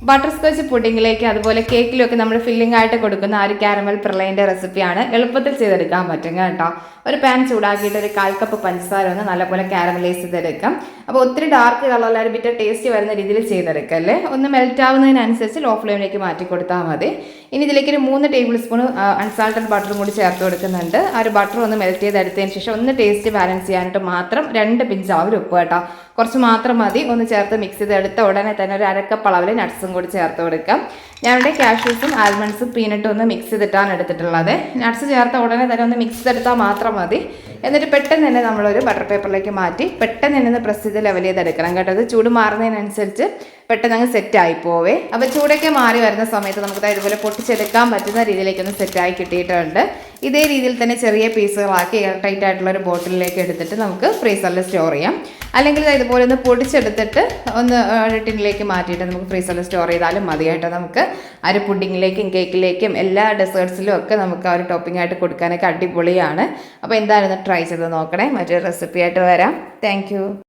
Butter scotch പുഡിങ്ങിലേക്ക് അതുപോലെ കേക്കിലൊക്കെ നമ്മൾ filling ആയിട്ട് കൊടുക്കുന്ന ആ ഒരു കാരമൽ പ്രളയൻ്റെ റെസിപ്പിയാണ്. എളുപ്പത്തിൽ ചെയ്തെടുക്കാൻ പറ്റും കേട്ടോ. ഒരു പാൻ ചൂടാക്കിയിട്ട് ഒരു 1/4 കപ്പ് പഞ്ചസാര ഒന്ന് നല്ലപോലെ കാരമലൈസ് ചെയ്തെടുക്കാം. അപ്പോൾ ഒത്തിരി ഡാർക്ക് കളറിൽ ഒരു ബിറ്റർ ടേസ്റ്റ് വരുന്ന രീതിയിൽ ചെയ്തെടുക്കല്ലേ. ഒന്ന് മെൽറ്റ് ആവുന്നതിനനുസരിച്ച് ലോ ഫ്ലെയിമിലേക്ക് മാറ്റി കൊടുത്താൽ മതി. ഇനി ഇതിലേക്ക് ഒരു 3 ടേബിൾ സ്പൂൺ അൺസാൾട്ടഡ് ബട്ടറും കൂടി ചേർത്ത് കൊടുക്കുന്നുണ്ട്. ആ ഒരു ബട്ടർ ഒന്ന് മെൽറ്റ് ചെയ്തെടുത്തതിന് ശേഷം ഒന്ന് ടേസ്റ്റ് ബാലൻസ് ചെയ്യാനായിട്ട് മാത്രം 2 പിഞ്ച് ആവൽ ഉപ്പ് കേട്ടോ, കുറച്ച് മാത്രം മതി. ഒന്ന് ചേർത്ത് മിക്സ് ചെയ്തെടുത്ത ഉടനെ തന്നെ ഒരു 1/2 കപ്പ് അളവിൽ നട്ട്സും കൂടി ചേർത്ത് കൊടുക്കാം. ഞാനിവിടെ കാഷ്യൂസും ആൽമണ്ട്സും പീനട്ടും ഒന്ന് മിക്സ് ചെയ്തിട്ടാണ് എടുത്തിട്ടുള്ളത്. നട്ട്സ് ചേർത്ത ഉടനെ തന്നെ ഒന്ന് മിക്സ് ചെയ്തെടുത്താൽ മാത്രം മതി. എന്നിട്ട് പെട്ടെന്ന് തന്നെ നമ്മളൊരു ബട്ടർ പേപ്പറിലേക്ക് മാറ്റി പെട്ടെന്ന് തന്നെ ഒന്ന് പ്രസ് ചെയ്ത് ലെവൽ ചെയ്തെടുക്കണം കേട്ടോ. അത് ചൂട് മാറുന്നതിനനുസരിച്ച് പെട്ടെന്ന് അങ്ങ് സെറ്റായി പോവേ. അപ്പോൾ ചൂടൊക്കെ മാറി വരുന്ന സമയത്ത് നമുക്ക് ഇതുപോലെ പൊട്ടിച്ചെടുക്കാൻ പറ്റുന്ന രീതിയിലേക്കൊന്ന് സെറ്റായി കിട്ടിയിട്ടുണ്ട്. ഇതേ രീതിയിൽ തന്നെ ചെറിയ പീസുകളാക്കി എയർ ടൈറ്റ് ആയിട്ടുള്ള ഒരു ബോട്ടിലിലേക്ക് എടുത്തിട്ട് നമുക്ക് ഫ്രീസറിൽ സ്റ്റോർ ചെയ്യാം. അല്ലെങ്കിൽ ഇതുപോലെ ഒന്ന് പൊടിച്ചെടുത്തിട്ട് ഒന്ന് ടിന്നിലേക്ക് മാറ്റിയിട്ട് നമുക്ക് ഫ്രീസറിൽ സ്റ്റോർ ചെയ്താലും മതിയായിട്ട്. നമുക്ക് ആ ഒരു പുഡിങ്ങിലേക്കും കേക്കിലേക്കും എല്ലാ ഡെസേർട്ട്സിലും ഒക്കെ നമുക്ക് ആ ഒരു ടോപ്പിംഗ് ആയിട്ട് കൊടുക്കാനൊക്കെ അടിപൊളിയാണ്. അപ്പോൾ എന്തായാലും ഒന്ന് ട്രൈ ചെയ്ത് നോക്കണേ. മറ്റൊരു റെസിപ്പി ആയിട്ട് വരാം. താങ്ക്